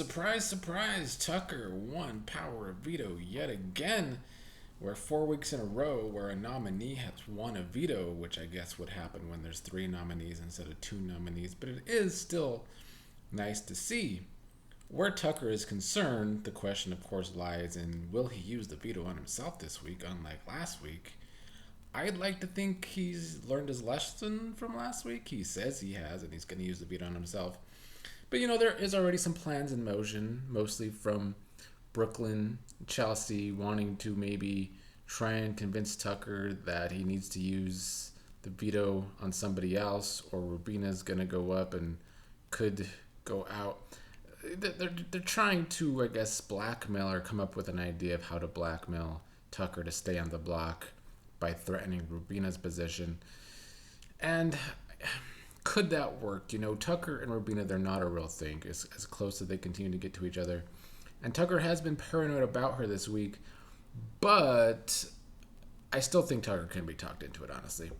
Surprise, surprise, Tucker won power of veto yet again. We're 4 weeks in a row where a nominee has won a veto, which I guess would happen when there's three nominees instead of two nominees, but it is still nice to see. Where Tucker is concerned, the question of course lies in will he use the veto on himself this week, unlike last week? I'd like to think he's learned his lesson from last week. He says he has, and he's going to use the veto on himself. But there is already some plans in motion, mostly from Brooklyn, Chelsea, wanting to maybe try and convince Tucker that he needs to use the veto on somebody else, or Rubina's going to go up and could go out. They're trying to, I guess, blackmail or come up with an idea of how to blackmail Tucker to stay on the block by threatening Rubina's position. And could that work? Tucker and Rubina, they're not a real thing, as close as they continue to get to each other. And Tucker has been paranoid about her this week, but I still think Tucker can be talked into it, honestly.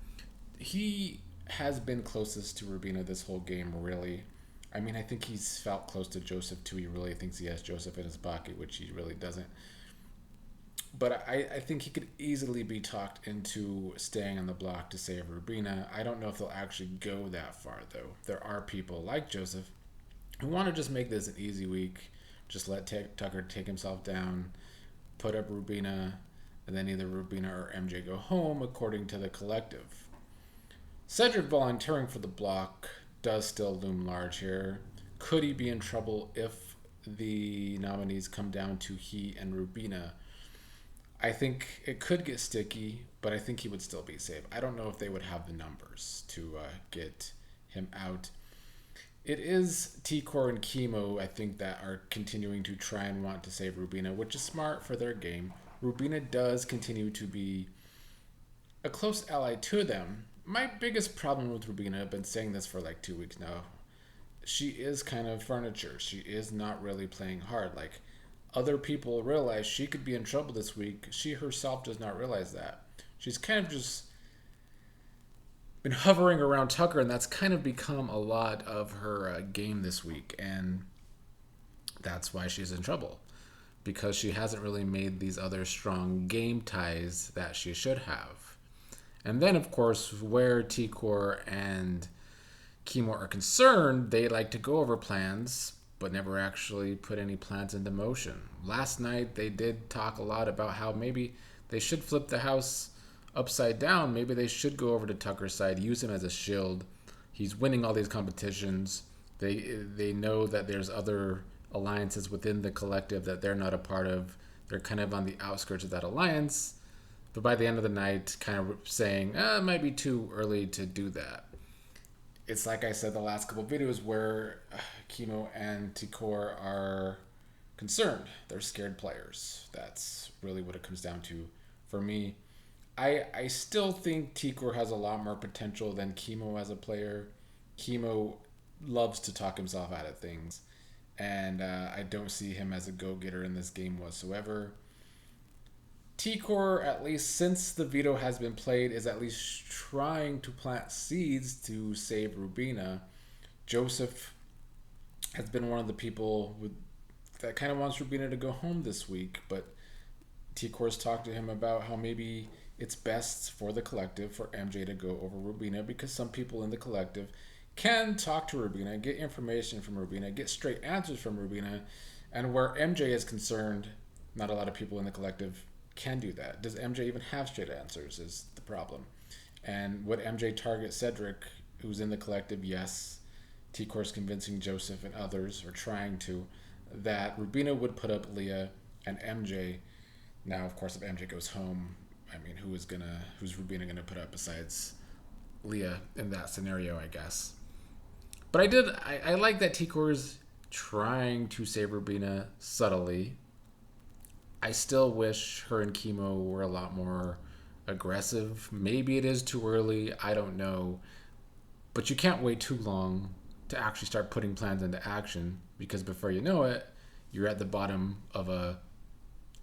He has been closest to Rubina this whole game, really. I mean, I think he's felt close to Joseph, too. He really thinks he has Joseph in his pocket, which he really doesn't. But I think he could easily be talked into staying on the block to save Rubina. I don't know if they'll actually go that far, though. There are people like Joseph who want to just make this an easy week. Just let Tucker take himself down, put up Rubina, and then either Rubina or MJ go home, according to the collective. Cedric volunteering for the block does still loom large here. Could he be in trouble if the nominees come down to he and Rubina? I think it could get sticky, but I think he would still be safe. I don't know if they would have the numbers to get him out. It is T-Core and Kimo, I think, that are continuing to try and want to save Rubina, which is smart for their game. Rubina does continue to be a close ally to them. My biggest problem with Rubina, I've been saying this for like 2 weeks now, she is kind of furniture. She is not really playing hard. Like, other people realize she could be in trouble this week. She herself does not realize that. She's kind of just been hovering around Tucker, and that's kind of become a lot of her game this week. And that's why she's in trouble, because she hasn't really made these other strong game ties that she should have. And then, of course, where T-Core and Kimo are concerned, they like to go over plans, but never actually put any plans into motion. Last night, they did talk a lot about how maybe they should flip the house upside down. Maybe they should go over to Tucker's side, use him as a shield. He's winning all these competitions. They know that there's other alliances within the collective that they're not a part of. They're kind of on the outskirts of that alliance. But by the end of the night, kind of saying, it might be too early to do that. It's like I said the last couple of videos where Kimo and T-Core are concerned. They're scared players. That's really what it comes down to for me. I still think T-Core has a lot more potential than Kimo as a player. Kimo loves to talk himself out of things, and I don't see him as a go-getter in this game whatsoever. T-Core, at least since the veto has been played, is at least trying to plant seeds to save Rubina. Joseph has been one of the people that kind of wants Rubina to go home this week, but T-Core's talked to him about how maybe it's best for the collective for MJ to go over Rubina, because some people in the collective can talk to Rubina, get information from Rubina, get straight answers from Rubina, and where MJ is concerned, not a lot of people in the collective can do that. Does MJ even have straight answers is the problem. And would MJ target Cedric, who's in the collective? Yes. T-Core's convincing Joseph and others, or trying to, that Rubina would put up Leah and MJ. Now, of course, if MJ goes home, I mean, who's Rubina gonna put up besides Leah in that scenario, I guess. But I like that T-Core's trying to save Rubina subtly. I still wish her and Kimo were a lot more aggressive. Maybe it is too early. I don't know. But you can't wait too long to actually start putting plans into action, because before you know it, you're at the bottom of a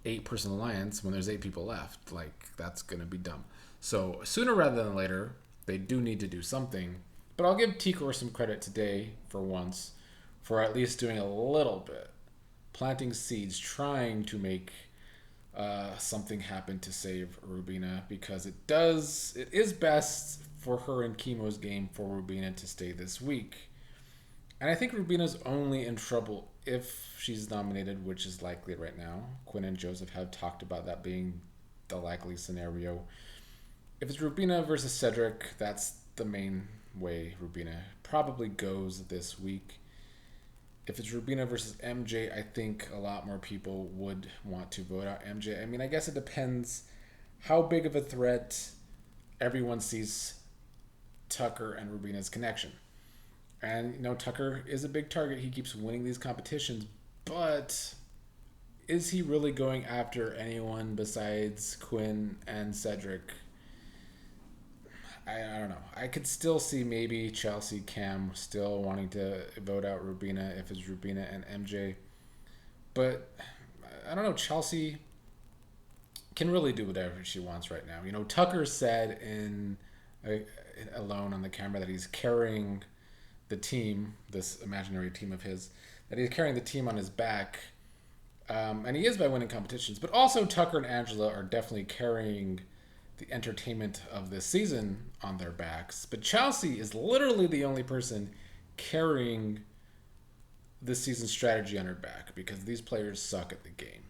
8-person alliance when there's 8 people left. Like, that's going to be dumb. So sooner rather than later, they do need to do something. But I'll give T-Core some credit today, for once, for at least doing a little bit. planting seeds, trying to make something happen to save Rubina, because it is best for her and Kimo's game for Rubina to stay this week. And I think Rubina's only in trouble if she's nominated, which is likely right now. Quinn and Joseph have talked about that being the likely scenario. If it's Rubina versus Cedric, that's the main way Rubina probably goes this week. If it's Rubina versus MJ, I think a lot more people would want to vote out MJ. I mean, I guess it depends how big of a threat everyone sees Tucker and Rubina's connection. And, Tucker is a big target. He keeps winning these competitions. But is he really going after anyone besides Quinn and Cedric? I don't know. I could still see maybe Chelsea, Cam still wanting to vote out Rubina if it's Rubina and MJ. But I don't know. Chelsea can really do whatever she wants right now. Tucker said alone on the camera that he's carrying the team, this imaginary team of his, that he's carrying the team on his back. And he is by winning competitions. But also Tucker and Angela are definitely carrying the entertainment of this season on their backs. But Chelsea is literally the only person carrying this season's strategy on her back, because these players suck at the game.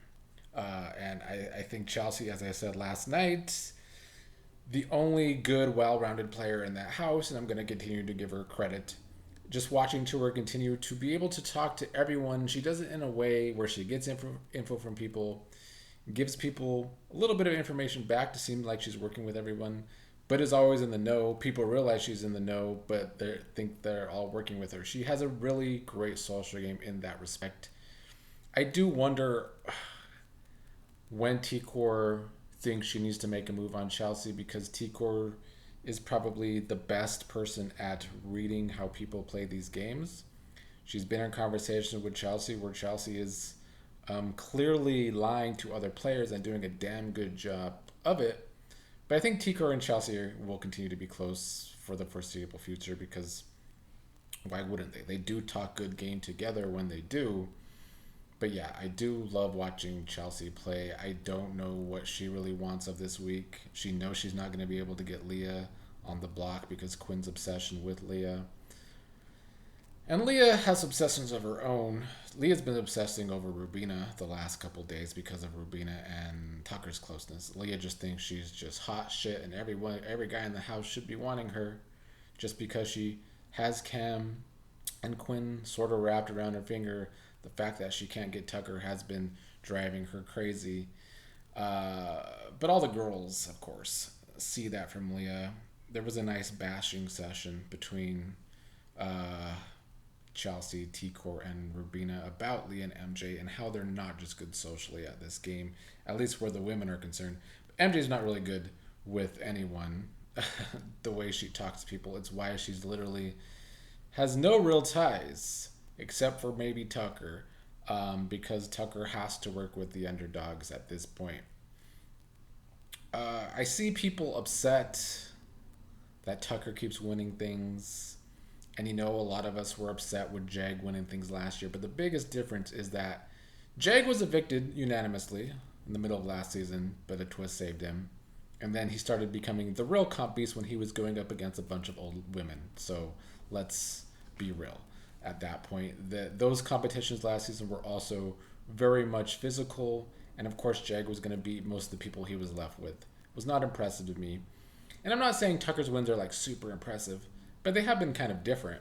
And I think Chelsea, as I said last night, the only good, well-rounded player in that house, and I'm going to continue to give her credit. Just watching her continue to be able to talk to everyone. She does it in a way where she gets info from people, gives people a little bit of information back to seem like she's working with everyone, but is always in the know. People realize she's in the know, but they think they're all working with her. She has a really great social game in that respect. I do wonder when T-Core thinks she needs to make a move on Chelsea, because T-Core is probably the best person at reading how people play these games. She's been in conversation with Chelsea where Chelsea is clearly lying to other players and doing a damn good job of it. But I think T-Core and Chelsea will continue to be close for the foreseeable future, because why wouldn't they? They do talk good game together when they do. But yeah, I do love watching Chelsea play. I don't know what she really wants of this week. She knows she's not going to be able to get Leah on the block because Quinn's obsession with Leah. And Leah has obsessions of her own. Leah's been obsessing over Rubina the last couple days because of Rubina and Tucker's closeness. Leah just thinks she's just hot shit, and every guy in the house should be wanting her just because she has Cam and Quinn sort of wrapped around her finger. The fact that she can't get Tucker has been driving her crazy. But all the girls, of course, see that from Leah. There was a nice bashing session between Chelsea, T-Core, and Rubina about Leah and MJ and how they're not just good socially at this game, at least where the women are concerned. MJ's not really good with anyone. The way she talks to people, it's why she's literally has no real ties except for maybe Tucker, because Tucker has to work with the underdogs at this point. I see people upset that Tucker keeps winning things, and a lot of us were upset with Jag winning things last year, but the biggest difference is that Jag was evicted unanimously in the middle of last season, but a twist saved him. And then he started becoming the real comp beast when he was going up against a bunch of old women. So let's be real. At that point, those competitions last season were also very much physical, and of course Jag was going to beat most of the people he was left with. It was not impressive to me. And I'm not saying Tucker's wins are like super impressive, but they have been kind of different.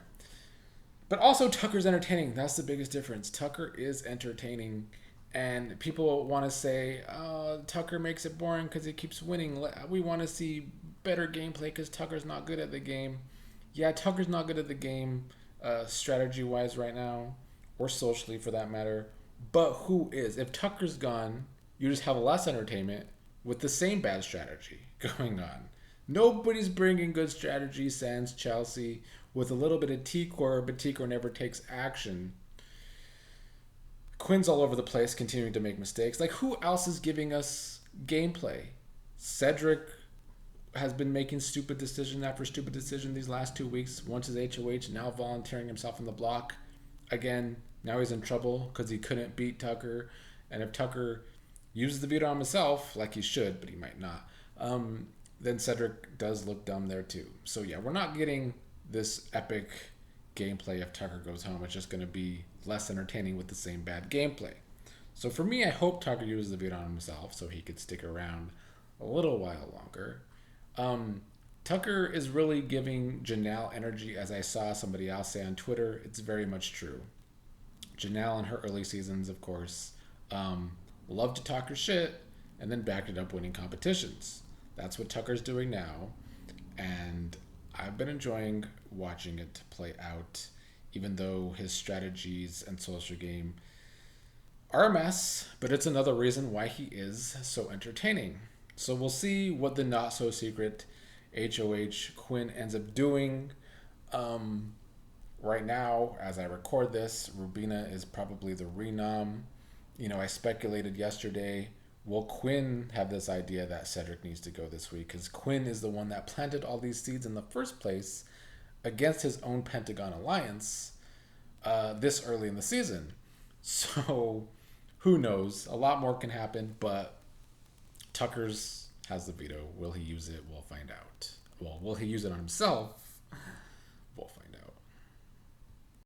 But also Tucker's entertaining. That's the biggest difference. Tucker is entertaining, and people want to say, Tucker makes it boring because he keeps winning. We want to see better gameplay because Tucker's not good at the game. Yeah, Tucker's not good at the game strategy-wise right now, or socially for that matter. But who is? If Tucker's gone, you just have less entertainment with the same bad strategy going on. Nobody's bringing good strategy sans Chelsea with a little bit of T-Core, but T-Core never takes action. Quinn's all over the place, continuing to make mistakes. Like, who else is giving us gameplay? Cedric has been making stupid decision after stupid decision these last 2 weeks. Once his HOH, now volunteering himself on the block. Again, Now he's in trouble because he couldn't beat Tucker. And if Tucker uses the veto on himself, like he should, but he might not, then Cedric does look dumb there too. So yeah, we're not getting this epic gameplay if Tucker goes home. It's just going to be less entertaining with the same bad gameplay. So for me, I hope Tucker uses the veto on himself so he could stick around a little while longer. Tucker is really giving Janelle energy, as I saw somebody else say on Twitter. It's very much true. Janelle in her early seasons, of course, loved to talk her shit and then backed it up winning competitions. That's what Tucker's doing now, and I've been enjoying watching it play out, even though his strategies and social game are a mess, but it's another reason why he is so entertaining. So we'll see what the not so secret HOH Quinn ends up doing. Um, right now, as I record this, Rubina is probably the renom. I speculated yesterday, will Quinn have this idea that Cedric needs to go this week? Because Quinn is the one that planted all these seeds in the first place against his own Pentagon alliance this early in the season. So who knows? A lot more can happen, but Tucker's has the veto. Will he use it? We'll find out. Well, will he use it on himself? We'll find out.